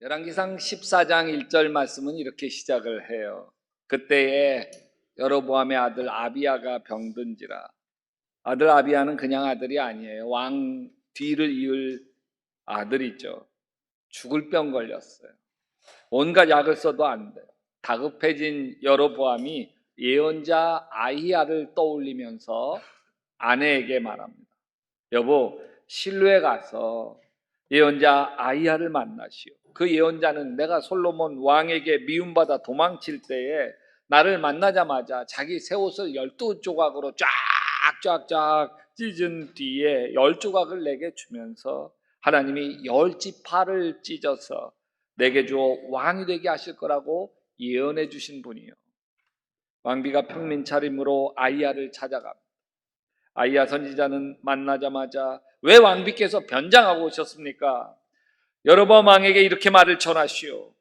열왕기상 14장 1절 말씀은 이렇게 시작을 해요. 그때에 여로보암의 아들 아비야가 병든지라. 아들 아비야는 그냥 아들이 아니에요. 왕 뒤를 이을 아들이죠. 죽을 병 걸렸어요. 온갖 약을 써도 안 돼요. 다급해진 여로보암이 예언자 아히야를 떠올리면서 아내에게 말합니다. 여보, 실로에 가서 예언자 아히야를 만나시오. 그 예언자는 내가 솔로몬 왕에게 미움받아 도망칠 때에 나를 만나자마자 자기 새 옷을 12조각으로 쫙쫙쫙 찢은 뒤에 10조각을 내게 주면서 하나님이 10지파를 찢어서 내게 주어 왕이 되게 하실 거라고 예언해 주신 분이요. 왕비가 평민 차림으로 아히야를 찾아갑니다. 아히야 선지자는 만나자마자 왜 왕비께서 변장하고 오셨습니까? 여로보암 왕에게 이렇게 말을 전하시오.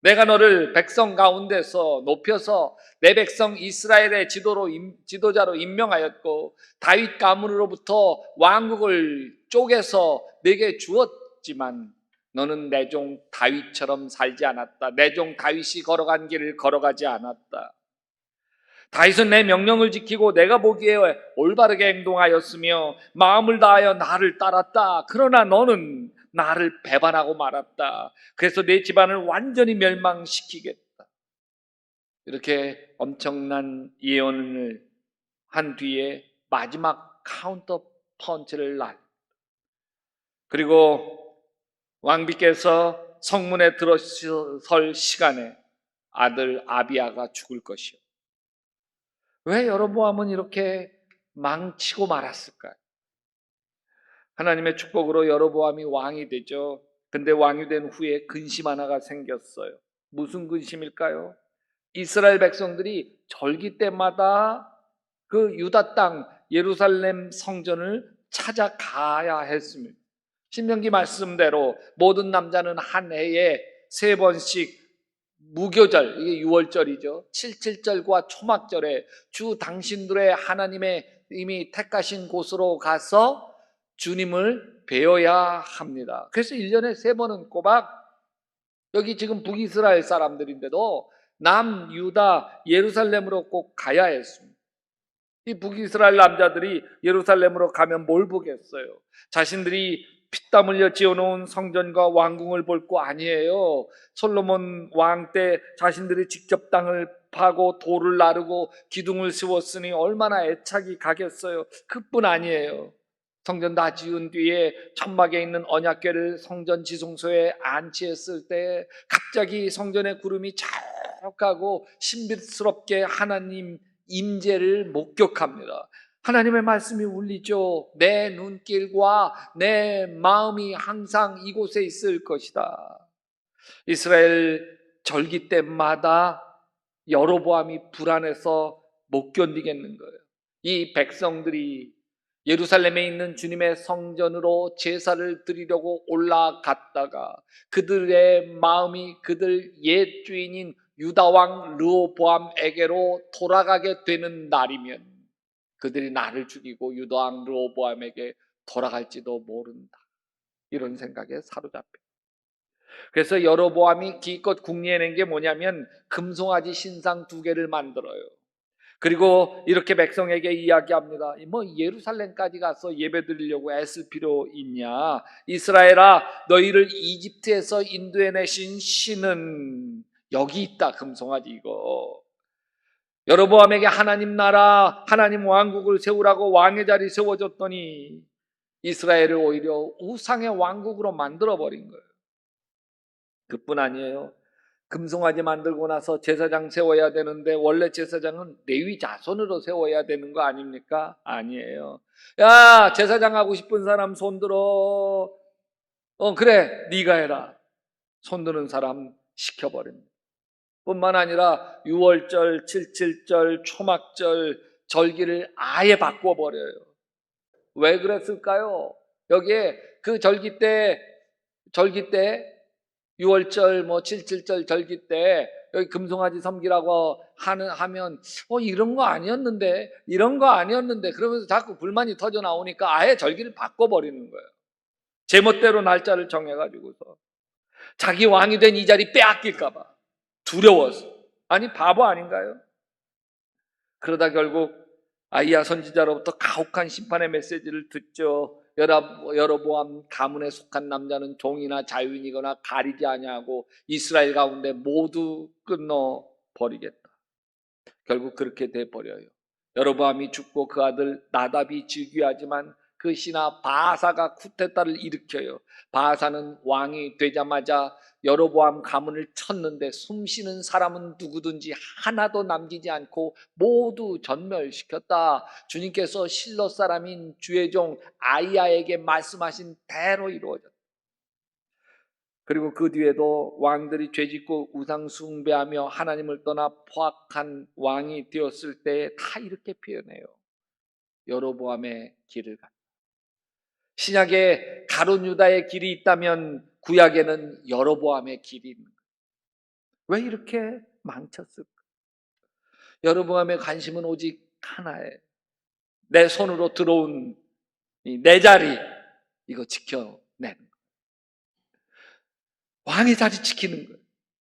내가 너를 백성 가운데서 높여서 내 백성 이스라엘의 지도자로 임명하였고 다윗 가문으로부터 왕국을 쪼개서 내게 주었지만 너는 내 종 다윗처럼 살지 않았다. 내 종 다윗이 걸어간 길을 걸어가지 않았다. 다윗은 내 명령을 지키고 내가 보기에 올바르게 행동하였으며 마음을 다하여 나를 따랐다. 그러나 너는 나를 배반하고 말았다. 그래서 내 집안을 완전히 멸망시키겠다. 이렇게 엄청난 예언을 한 뒤에 마지막 카운터 펀치를 날. 그리고 왕비께서 성문에 들어설 시간에 아들 아비야가 죽을 것이요. 왜 여로보암은 이렇게 망치고 말았을까요? 하나님의 축복으로 여로보암이 왕이 되죠. 근데 왕이 된 후에 근심 하나가 생겼어요. 무슨 근심일까요? 이스라엘 백성들이 절기 때마다 그 유다 땅 예루살렘 성전을 찾아가야 했습니다. 신명기 말씀대로 모든 남자는 한 해에 3번씩 무교절, 이게 6월절이죠. 77절과 초막절에 주 당신들의 하나님의 이미 택하신 곳으로 가서 주님을 뵈어야 합니다. 그래서 1년에 3번은 꼬박, 여기 지금 북이스라엘 사람들인데도 남유다 예루살렘으로 꼭 가야 했습니다. 이 북이스라엘 남자들이 예루살렘으로 가면 뭘 보겠어요? 자신들이 피땀 흘려 지어놓은 성전과 왕궁을 볼 거 아니에요. 솔로몬 왕 때 자신들이 직접 땅을 파고 돌을 나르고 기둥을 세웠으니 얼마나 애착이 가겠어요. 그뿐 아니에요. 성전 다 지은 뒤에 천막에 있는 언약궤를 성전 지성소에 안치했을 때 갑자기 성전의 구름이 자욱하고 신비스럽게 하나님 임재를 목격합니다. 하나님의 말씀이 울리죠. 내 눈길과 내 마음이 항상 이곳에 있을 것이다. 이스라엘 절기 때마다 여로보암이 불안해서 못 견디겠는 거예요. 이 백성들이 예루살렘에 있는 주님의 성전으로 제사를 드리려고 올라갔다가 그들의 마음이 그들 옛 주인인 유다왕 르호보암에게로 돌아가게 되는 날이면 그들이 나를 죽이고 유다왕 르호보암에게 돌아갈지도 모른다. 이런 생각에 사로잡혀. 그래서 여로보암이 기껏 궁리해낸 게 뭐냐면 금송아지 신상 2개를 만들어요. 그리고 이렇게 백성에게 이야기합니다. 뭐 예루살렘까지 가서 예배 드리려고 애쓸 필요 있냐? 이스라엘아, 너희를 이집트에서 인도해내신 신은 여기 있다. 금송아지 이거. 여로보암에게 하나님 나라, 하나님 왕국을 세우라고 왕의 자리 세워줬더니 이스라엘을 오히려 우상의 왕국으로 만들어버린 거예요. 그뿐 아니에요. 금송아지 만들고 나서 제사장 세워야 되는데 원래 제사장은 레위 자손으로 세워야 되는 거 아닙니까? 아니에요. 야, 제사장 하고 싶은 사람 손들어. 그래, 네가 해라. 손드는 사람 시켜버립니다. 뿐만 아니라 6월절, 77절, 초막절, 절기를 아예 바꿔버려요. 왜 그랬을까요? 여기에 그 절기 때 6월절 뭐 7.7절 절기 때 여기 금송아지 섬기라고 하면 이런 거 아니었는데 그러면서 자꾸 불만이 터져 나오니까 아예 절기를 바꿔버리는 거예요. 제멋대로 날짜를 정해가지고서 자기 왕이 된 이 자리 빼앗길까 봐 두려워서. 아니 바보 아닌가요? 그러다 결국 아히야 선지자로부터 가혹한 심판의 메시지를 듣죠. 여로보암 가문에 속한 남자는 종이나 자유인이거나 가리지 아니하고 이스라엘 가운데 모두 끊어 버리겠다. 결국 그렇게 돼 버려요. 여로보암이 죽고 그 아들 나답이 즉위하지만 그 신하 바하사가 쿠데타를 일으켜요. 바하사는 왕이 되자마자 여로보암 가문을 쳤는데 숨쉬는 사람은 누구든지 하나도 남기지 않고 모두 전멸시켰다. 주님께서 실로 사람인 주의 종 아히야에게 말씀하신 대로 이루어졌다. 그리고 그 뒤에도 왕들이 죄짓고 우상 숭배하며 하나님을 떠나 포악한 왕이 되었을 때 다 이렇게 표현해요. 여로보암의 길을 갔다. 신약에 가룟 유다의 길이 있다면 구약에는 여로보암의 길이 있는 거예요. 왜 이렇게 망쳤을까? 여로보암의 관심은 오직 하나예요. 내 손으로 들어온 내 자리 이거 지켜내는 거예요. 왕의 자리 지키는 거예요.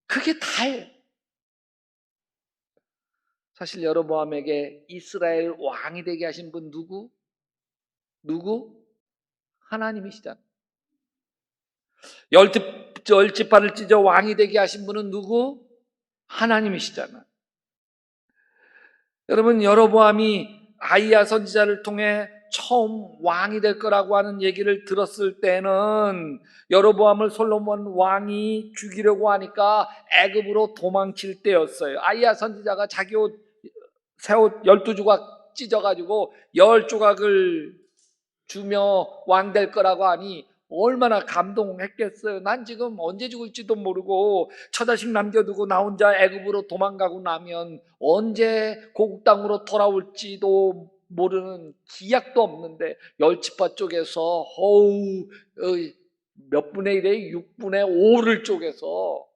그게 다예요. 사실 여로보암에게 이스라엘 왕이 되게 하신 분 누구? 하나님이시잖아요. 열 지파를 찢어 왕이 되게 하신 분은 누구? 하나님이시잖아요. 여러분, 여로보암이 아히야 선지자를 통해 처음 왕이 될 거라고 하는 얘기를 들었을 때는 여로보암을 솔로몬 왕이 죽이려고 하니까 애굽으로 도망칠 때였어요. 아히야 선지자가 자기 새 옷 12조각 찢어가지고 10조각을 주며 왕 될 거라고 하니 얼마나 감동했겠어요. 난 지금 언제 죽을지도 모르고 처자식 남겨두고 나 혼자 애굽으로 도망가고 나면 언제 고국 땅으로 돌아올지도 모르는 기약도 없는데 열지파 쪽에서 몇 분의 1에 6분의 5를 쪼개서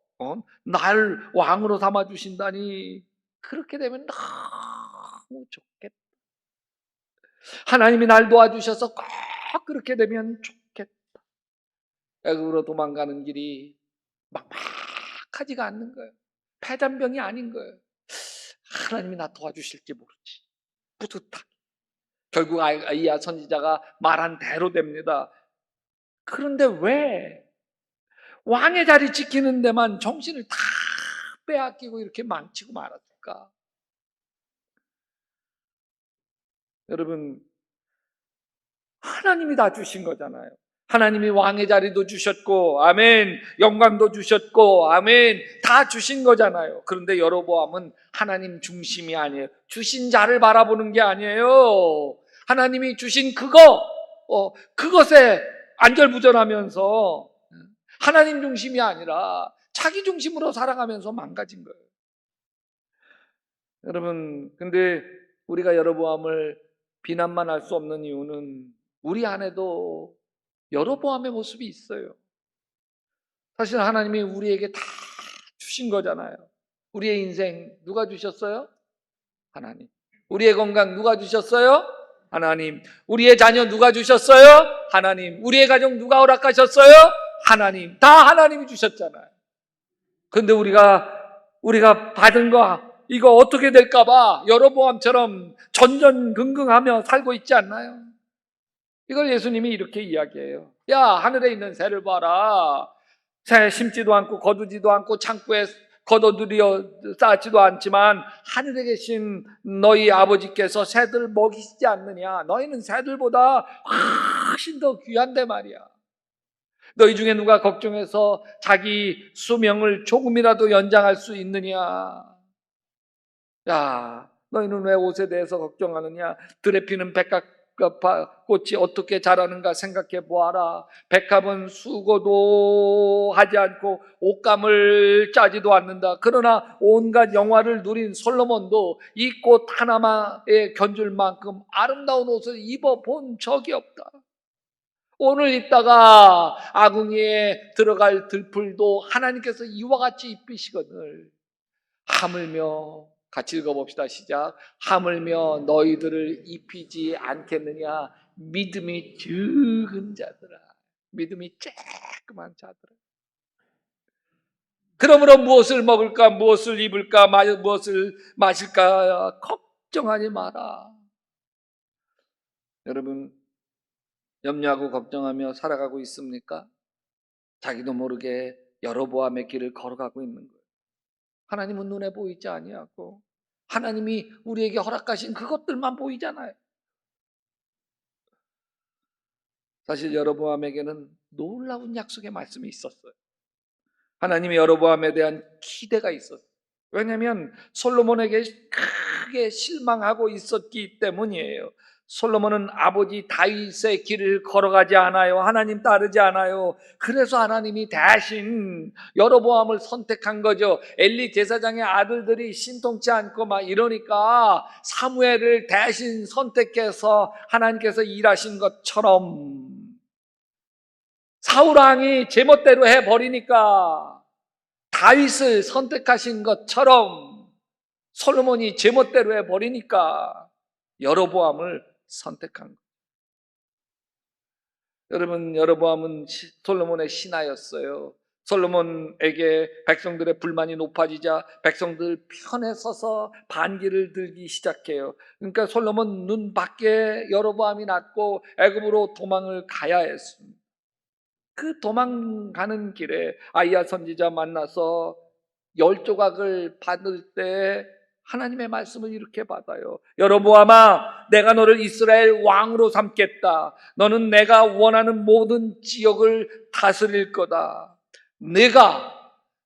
날 왕으로 삼아주신다니 그렇게 되면 너무 좋겠다. 하나님이 날 도와주셔서 꼭 그렇게 되면 좋겠다. 애굽으로 도망가는 길이 막막하지가 않는 거예요. 패잔병이 아닌 거예요. 하나님이 나 도와주실지 모르지. 뿌듯하게. 결국 아히야 선지자가 말한 대로 됩니다. 그런데 왜 왕의 자리 지키는 데만 정신을 다 빼앗기고 이렇게 망치고 말았을까? 여러분, 하나님이 다 주신 거잖아요. 하나님이 왕의 자리도 주셨고 아멘, 영광도 주셨고 아멘, 다 주신 거잖아요. 그런데 여로보암은 하나님 중심이 아니에요. 주신 자를 바라보는 게 아니에요. 하나님이 주신 그것에 안절부절하면서 하나님 중심이 아니라 자기 중심으로 살아가면서 망가진 거예요. 여러분, 근데 우리가 여로보암을 비난만 할 수 없는 이유는 우리 안에도 여로보암의 모습이 있어요. 사실 하나님이 우리에게 다 주신 거잖아요. 우리의 인생 누가 주셨어요? 하나님. 우리의 건강 누가 주셨어요? 하나님. 우리의 자녀 누가 주셨어요? 하나님. 우리의 가정 누가 허락하셨어요? 하나님. 다 하나님이 주셨잖아요. 그런데 우리가 받은 거 이거 어떻게 될까 봐 여로보암처럼 전전긍긍하며 살고 있지 않나요? 이걸 예수님이 이렇게 이야기해요. 야, 하늘에 있는 새를 봐라. 새 심지도 않고 거두지도 않고 창고에 걷어들여 쌓지도 않지만 하늘에 계신 너희 아버지께서 새들 먹이시지 않느냐. 너희는 새들보다 훨씬 더 귀한데 말이야. 너희 중에 누가 걱정해서 자기 수명을 조금이라도 연장할 수 있느냐. 야, 너희는 왜 옷에 대해서 걱정하느냐. 들에 피는 백합꽃이 어떻게 자라는가 생각해 보아라. 백합은 수고도 하지 않고 옷감을 짜지도 않는다. 그러나 온갖 영화를 누린 솔로몬도 이 꽃 하나만에 견줄 만큼 아름다운 옷을 입어본 적이 없다. 오늘 있다가 아궁이에 들어갈 들풀도 하나님께서 이와 같이 입히시거늘 하물며, 같이 읽어봅시다. 시작. 하물며 너희들을 입히지 않겠느냐. 믿음이 적은 자들아, 믿음이 조그만 자들아. 그러므로 무엇을 먹을까, 무엇을 입을까, 무엇을 마실까 걱정하지 마라. 여러분, 염려하고 걱정하며 살아가고 있습니까? 자기도 모르게 여로보암의 길을 걸어가고 있는 거예요. 하나님은 눈에 보이지 아니하고 하나님이 우리에게 허락하신 그것들만 보이잖아요. 사실 여로보암에게는 놀라운 약속의 말씀이 있었어요. 하나님이 여로보암에 대한 기대가 있었어요. 왜냐하면 솔로몬에게 크게 실망하고 있었기 때문이에요. 솔로몬은 아버지 다윗의 길을 걸어가지 않아요. 하나님 따르지 않아요. 그래서 하나님이 대신 여로보암을 선택한 거죠. 엘리 제사장의 아들들이 신통치 않고 막 이러니까 사무엘을 대신 선택해서 하나님께서 일하신 것처럼 사울왕이 제멋대로 해버리니까 다윗을 선택하신 것처럼 솔로몬이 제멋대로 해버리니까 여로보암을 선택한 거예요. 여러분, 여로보암은 솔로몬의 신하였어요. 솔로몬에게 백성들의 불만이 높아지자 백성들 편에 서서 반기를 들기 시작해요. 그러니까 솔로몬 눈 밖에 여로보암이 났고 애굽으로 도망을 가야 했습니다. 그 도망가는 길에 아이야 선지자 만나서 10조각을 받을 때 하나님의 말씀을 이렇게 받아요. 여로보암아, 내가 너를 이스라엘 왕으로 삼겠다. 너는 내가 원하는 모든 지역을 다스릴 거다. 내가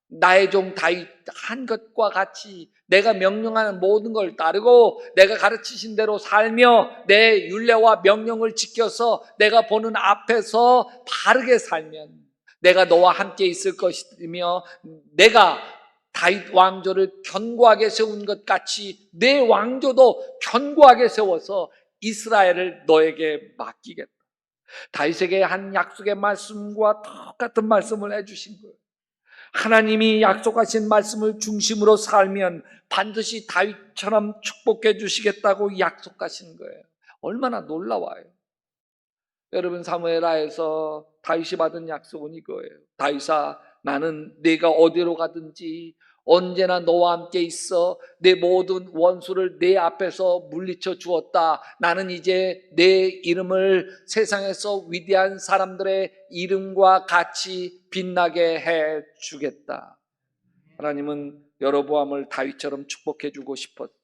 나의 종 다윗 한 것과 같이 내가 명령하는 모든 걸 따르고 내가 가르치신 대로 살며 내 율례와 명령을 지켜서 내가 보는 앞에서 바르게 살면 내가 너와 함께 있을 것이며 내가 다윗 왕조를 견고하게 세운 것 같이 내 왕조도 견고하게 세워서 이스라엘을 너에게 맡기겠다. 다윗에게 한 약속의 말씀과 똑같은 말씀을 해주신 거예요. 하나님이 약속하신 말씀을 중심으로 살면 반드시 다윗처럼 축복해 주시겠다고 약속하신 거예요. 얼마나 놀라워요. 여러분, 사무엘하에서 다윗이 받은 약속은 이거예요. 다윗아, 나는 네가 어디로 가든지 언제나 너와 함께 있어 내 모든 원수를 내 앞에서 물리쳐 주었다. 나는 이제 내 이름을 세상에서 위대한 사람들의 이름과 같이 빛나게 해 주겠다. 하나님은 여로보암을 다윗처럼 축복해 주고 싶었어요.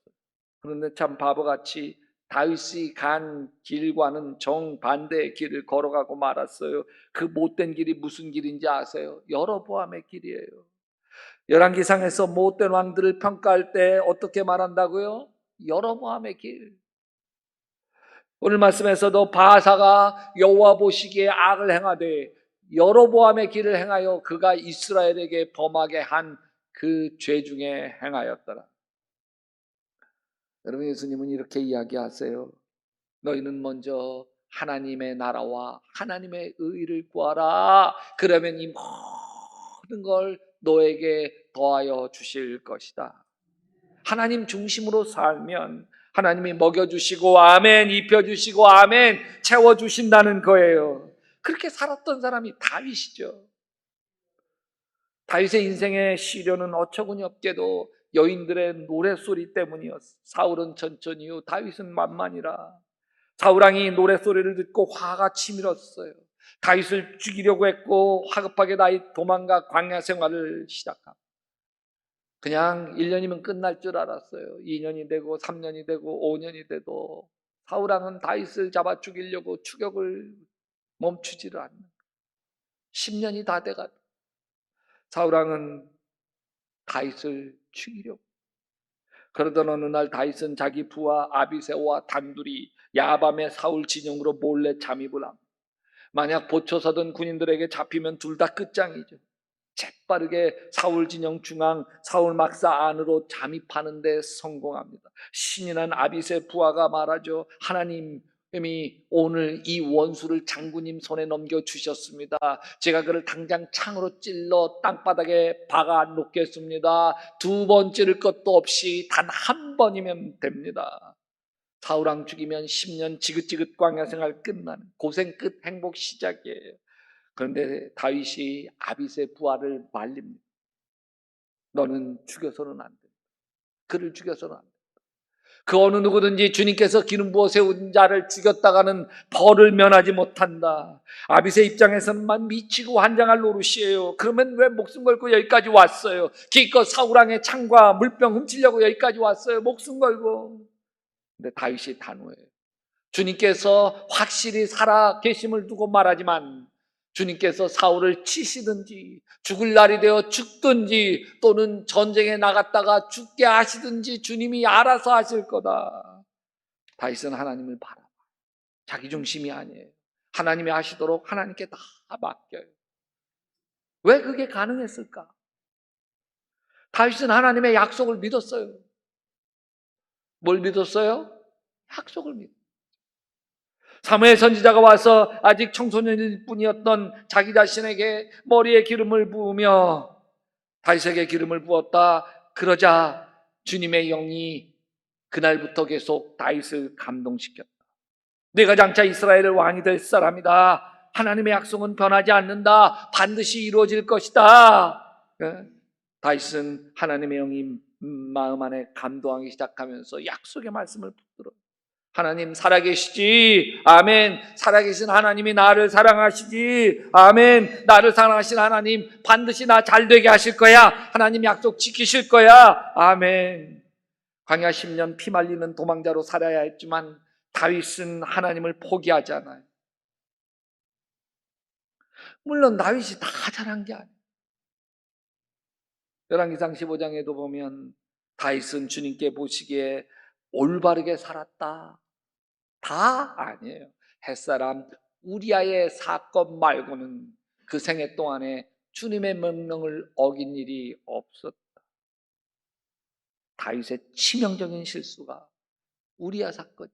그런데 참 바보같이 다윗이 간 길과는 정반대의 길을 걸어가고 말았어요. 그 못된 길이 무슨 길인지 아세요? 여로보암의 길이에요. 열왕기상에서 못된 왕들을 평가할 때 어떻게 말한다고요? 여로보암의 길. 오늘 말씀에서도 바하사가 여호와 보시기에 악을 행하되 여로보암의 길을 행하여 그가 이스라엘에게 범하게 한 그 죄 중에 행하였더라. 여러분, 예수님은 이렇게 이야기하세요. 너희는 먼저 하나님의 나라와 하나님의 의를 구하라. 그러면 이 모든 걸 너에게 더하여 주실 것이다. 하나님 중심으로 살면 하나님이 먹여주시고 아멘, 입혀주시고 아멘, 채워주신다는 거예요. 그렇게 살았던 사람이 다윗이죠. 다윗의 인생의 시련은 어처구니 없게도 여인들의 노랫소리 때문이었어. 사울은 천천히요, 다윗은 만만이라. 사울왕이 노랫소리를 듣고 화가 치밀었어요. 다윗을 죽이려고 했고 화급하게 다윗 도망가 광야 생활을 시작합니다. 그냥 1년이면 끝날 줄 알았어요. 2년이 되고 3년이 되고 5년이 돼도 사울왕은 다윗을 잡아 죽이려고 추격을 멈추지를 않는 10년이 다 돼가도 사울왕은 다윗을 죽이려고. 그러던 어느 날 다윗은 자기 부하 아비새와 단둘이 야밤에 사울 진영으로 몰래 잠입을 합니다. 만약 보초서던 군인들에게 잡히면 둘 다 끝장이죠. 재빠르게 사울 진영 중앙 사울 막사 안으로 잠입하는 데 성공합니다. 신이 난 아비새 부하가 말하죠. 하나님, 이미 오늘 이 원수를 장군님 손에 넘겨주셨습니다. 제가 그를 당장 창으로 찔러 땅바닥에 박아 놓겠습니다. 두 번 찌를 것도 없이 단 한 번이면 됩니다. 사울왕 죽이면 10년 지긋지긋 광야 생활 끝나는 고생 끝 행복 시작이에요. 그런데 다윗이 아빗의 부하를 말립니다. 너는 죽여서는 안 된다. 그를 죽여서는 안 된다. 그 어느 누구든지 주님께서 기름 부어 세운 자를 죽였다가는 벌을 면하지 못한다. 아빗의 입장에서는 만 미치고 환장할 노릇이에요. 그러면 왜 목숨 걸고 여기까지 왔어요? 기껏 사울왕의 창과 물병 훔치려고 여기까지 왔어요. 목숨 걸고. 근데 다윗이 단호해요. 주님께서 확실히 살아 계심을 두고 말하지만 주님께서 사울을 치시든지 죽을 날이 되어 죽든지 또는 전쟁에 나갔다가 죽게 하시든지 주님이 알아서 하실 거다. 다윗은 하나님을 바라봐. 자기 중심이 아니에요. 하나님이 하시도록 하나님께 다 맡겨요. 왜 그게 가능했을까? 다윗은 하나님의 약속을 믿었어요. 뭘 믿었어요? 약속을 믿었어요. 사무엘 선지자가 와서 아직 청소년일 뿐이었던 자기 자신에게 머리에 기름을 부으며 다윗에게 기름을 부었다. 그러자 주님의 영이 그날부터 계속 다윗을 감동시켰다. 내가 장차 이스라엘의 왕이 될 사람이다. 하나님의 약속은 변하지 않는다. 반드시 이루어질 것이다. 다윗은 하나님의 영이 마음 안에 감동하기 시작하면서 약속의 말씀을 붙들어 하나님 살아계시지. 아멘. 살아계신 하나님이 나를 사랑하시지. 아멘. 나를 사랑하신 하나님 반드시 나 잘되게 하실 거야. 하나님 약속 지키실 거야. 아멘. 광야 10년 피 말리는 도망자로 살아야 했지만 다윗은 하나님을 포기하지 않아요. 물론 다윗이 다 잘한 게 아니에요. 열왕기상 15장에도 보면 다윗은 주님께 보시기에 올바르게 살았다. 다 아니에요. 햇사람 우리아의 사건 말고는 그 생애 동안에 주님의 명령을 어긴 일이 없었다. 다윗의 치명적인 실수가 우리아 사건.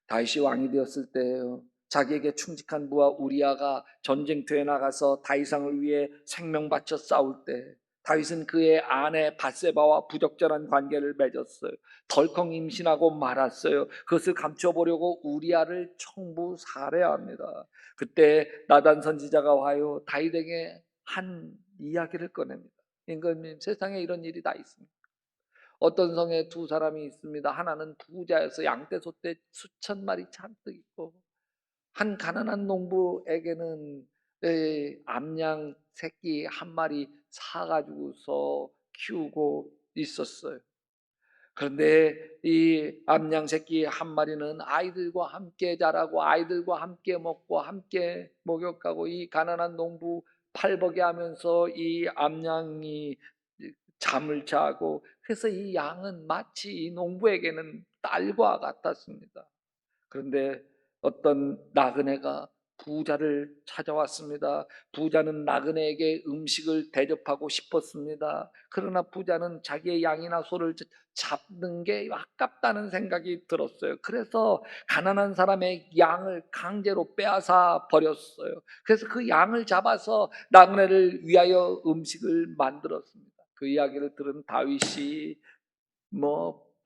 다윗이 왕이 되었을 때예요. 자기에게 충직한 부하 우리아가 전쟁터에 나가서 다윗왕을 위해 생명 바쳐 싸울 때 다윗은 그의 아내 밧세바와 부적절한 관계를 맺었어요. 덜컥 임신하고 말았어요. 그것을 감춰보려고 우리아를 청부 살해합니다. 그때 나단 선지자가 와요. 다윗에게 한 이야기를 꺼냅니다. 임금님, 세상에 이런 일이 다 있습니다. 어떤 성에 두 사람이 있습니다. 하나는 부자여서 양떼 소떼 수천 마리 잔뜩 있고 한 가난한 농부에게는 암양 새끼 한 마리 사가지고서 키우고 있었어요. 그런데 이 암양 새끼 한 마리는 아이들과 함께 자라고 아이들과 함께 먹고 함께 목욕하고 이 가난한 농부 팔벌게 하면서 이 암양이 잠을 자고 그래서 이 양은 마치 이 농부에게는 딸과 같았습니다. 그런데 어떤 나그네가 부자를 찾아왔습니다. 부자는 나그네에게 음식을 대접하고 싶었습니다. 그러나 부자는 자기의 양이나 소를 잡는 게 아깝다는 생각이 들었어요. 그래서 가난한 사람의 양을 강제로 빼앗아 버렸어요. 그래서 그 양을 잡아서 나그네를 위하여 음식을 만들었습니다. 그 이야기를 들은 다윗이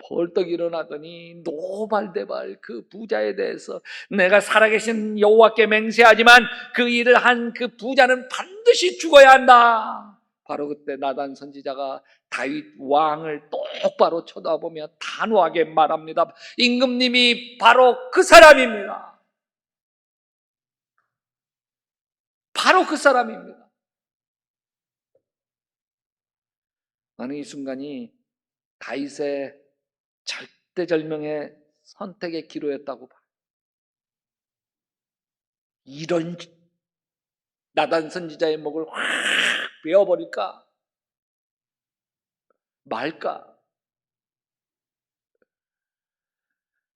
벌떡 일어나더니 노발대발 그 부자에 대해서 내가 살아계신 여호와께 맹세하지만 그 일을 한 그 부자는 반드시 죽어야 한다. 바로 그때 나단 선지자가 다윗 왕을 똑바로 쳐다보며 단호하게 말합니다. 임금님이 바로 그 사람입니다. 바로 그 사람입니다. 나는 이 순간이 다윗의 절대절명의 선택의 기로였다고 봐. 이런 나단 선지자의 목을 확 베어버릴까 말까.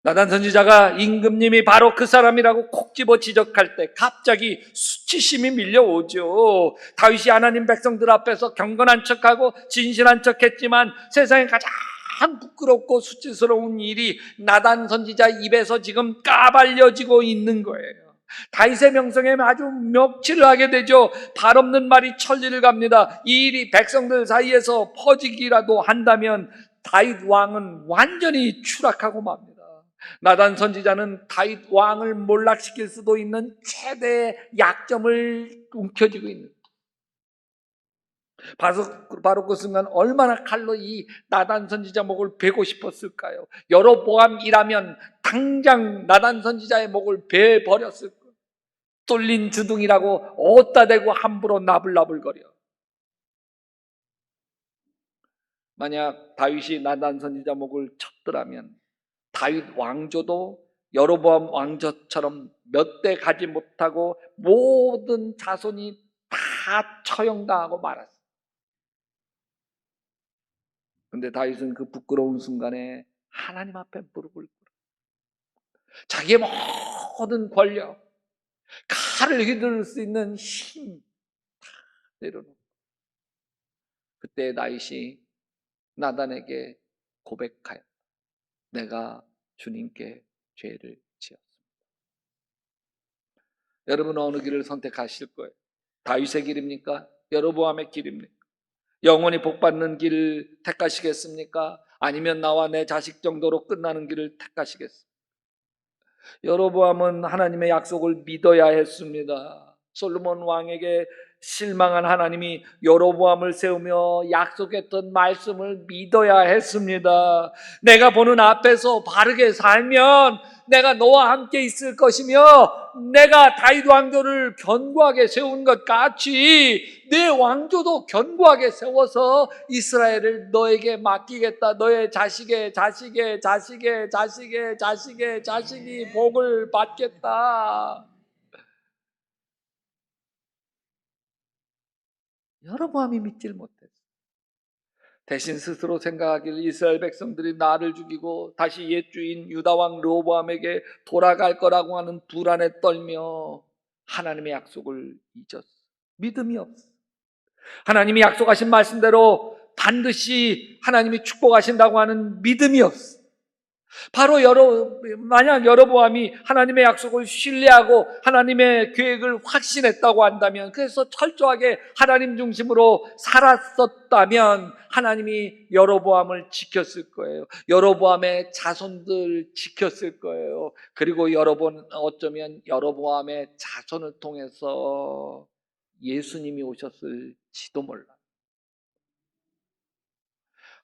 나단 선지자가 임금님이 바로 그 사람이라고 콕 집어 지적할 때 갑자기 수치심이 밀려오죠. 다윗이 하나님 백성들 앞에서 경건한 척하고 진실한 척했지만 세상에 가장 참 부끄럽고 수치스러운 일이 나단 선지자 입에서 지금 까발려지고 있는 거예요. 다윗의 명성에 아주 멱칠을 하게 되죠. 발 없는 말이 천리를 갑니다. 이 일이 백성들 사이에서 퍼지기라도 한다면 다윗 왕은 완전히 추락하고 맙니다. 나단 선지자는 다윗 왕을 몰락시킬 수도 있는 최대의 약점을 움켜쥐고 있는 바로 그 순간 얼마나 칼로 이 나단 선지자 목을 베고 싶었을까요? 여로보암이라면 당장 나단 선지자의 목을 베버렸을 거예요. 뚫린 주둥이라고 어디다 대고 함부로 나불나불거려. 만약 다윗이 나단 선지자 목을 쳤더라면 다윗 왕조도 여로보암 왕조처럼 몇 대 가지 못하고 모든 자손이 다 처형당하고 말았어요. 근데 다윗은 그 부끄러운 순간에 하나님 앞에 무릎을 꿇어 자기의 모든 권력, 칼을 휘두를 수 있는 힘 다 내려놓고 그때 다윗이 나단에게 고백하였다. 내가 주님께 죄를 지었습니다. 여러분 어느 길을 선택하실 거예요? 다윗의 길입니까? 여로보암의 길입니까? 영원히 복받는 길을 택하시겠습니까? 아니면 나와 내 자식 정도로 끝나는 길을 택하시겠습니까? 여로보암은 하나님의 약속을 믿어야 했습니다. 솔로몬 왕에게 실망한 하나님이 여로보암을 세우며 약속했던 말씀을 믿어야 했습니다. 내가 보는 앞에서 바르게 살면 내가 너와 함께 있을 것이며 내가 다윗 왕조를 견고하게 세운 것 같이 내 왕조도 견고하게 세워서 이스라엘을 너에게 맡기겠다. 너의 자식의 자식의 자식의 자식의 자식의 자식이 복을 받겠다. 여로보암이 믿질 못했어. 대신 스스로 생각하기를 이스라엘 백성들이 나를 죽이고 다시 옛 주인 유다왕 르호보암에게 돌아갈 거라고 하는 불안에 떨며 하나님의 약속을 잊었어. 믿음이 없어. 하나님이 약속하신 말씀대로 반드시 하나님이 축복하신다고 하는 믿음이 없어. 바로 만약 여로보암이 하나님의 약속을 신뢰하고 하나님의 계획을 확신했다고 한다면, 그래서 철저하게 하나님 중심으로 살았었다면 하나님이 여로보암을 지켰을 거예요. 여로보암의 자손들 지켰을 거예요. 그리고 어쩌면 여로보암의 자손을 통해서 예수님이 오셨을지도 몰라.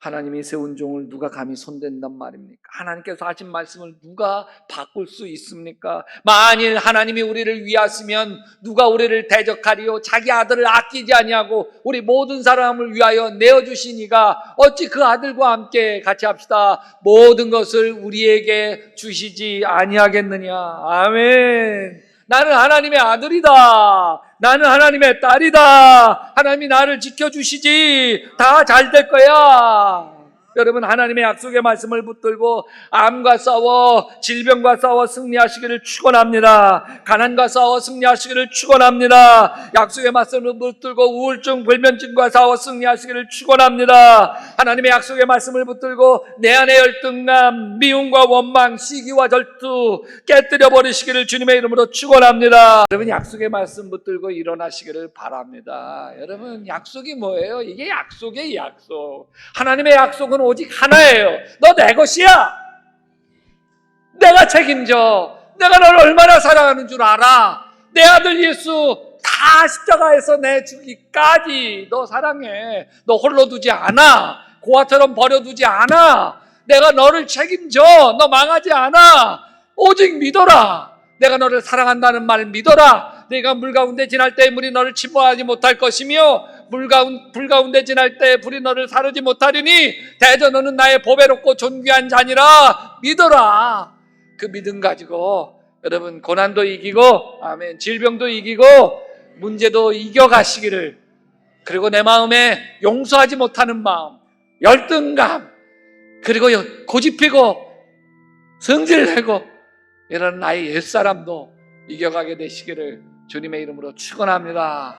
하나님이 세운 종을 누가 감히 손댄단 말입니까? 하나님께서 하신 말씀을 누가 바꿀 수 있습니까? 만일 하나님이 우리를 위하시면 누가 우리를 대적하리요? 자기 아들을 아끼지 아니하고 우리 모든 사람을 위하여 내어주신 이가 어찌 그 아들과 함께 같이 합시다. 모든 것을 우리에게 주시지 아니하겠느냐. 아멘. 나는 하나님의 아들이다. 나는 하나님의 딸이다. 하나님이 나를 지켜주시지. 다 잘 될 거야. 여러분, 하나님의 약속의 말씀을 붙들고 암과 싸워 질병과 싸워 승리하시기를 축원합니다. 가난과 싸워 승리하시기를 축원합니다. 약속의 말씀을 붙들고 우울증 불면증과 싸워 승리하시기를 축원합니다. 하나님의 약속의 말씀을 붙들고 내 안의 열등감, 미움과 원망, 시기와 절투 깨뜨려 버리시기를 주님의 이름으로 축원합니다. 여러분, 약속의 말씀 붙들고 일어나시기를 바랍니다. 여러분, 약속이 뭐예요? 이게 약속의 약속. 하나님의 약속은 오직 하나예요. 너 내 것이야. 내가 책임져. 내가 너를 얼마나 사랑하는 줄 알아. 내 아들 예수 다 십자가에서 내주기까지 너 사랑해. 너 홀로 두지 않아. 고아처럼 버려두지 않아. 내가 너를 책임져. 너 망하지 않아. 오직 믿어라. 내가 너를 사랑한다는 말 믿어라. 내가 물 가운데 지날 때 물이 너를 침몰하지 못할 것이며 불 가운데 지날 때 불이 너를 사르지 못하리니 대저 너는 나의 보배롭고 존귀한 자니라. 믿어라. 그 믿음 가지고 여러분 고난도 이기고 아멘 질병도 이기고 문제도 이겨가시기를, 그리고 내 마음에 용서하지 못하는 마음, 열등감, 그리고 고집피고 성질내고 이런 나의 옛사람도 이겨가게 되시기를 주님의 이름으로 축원합니다.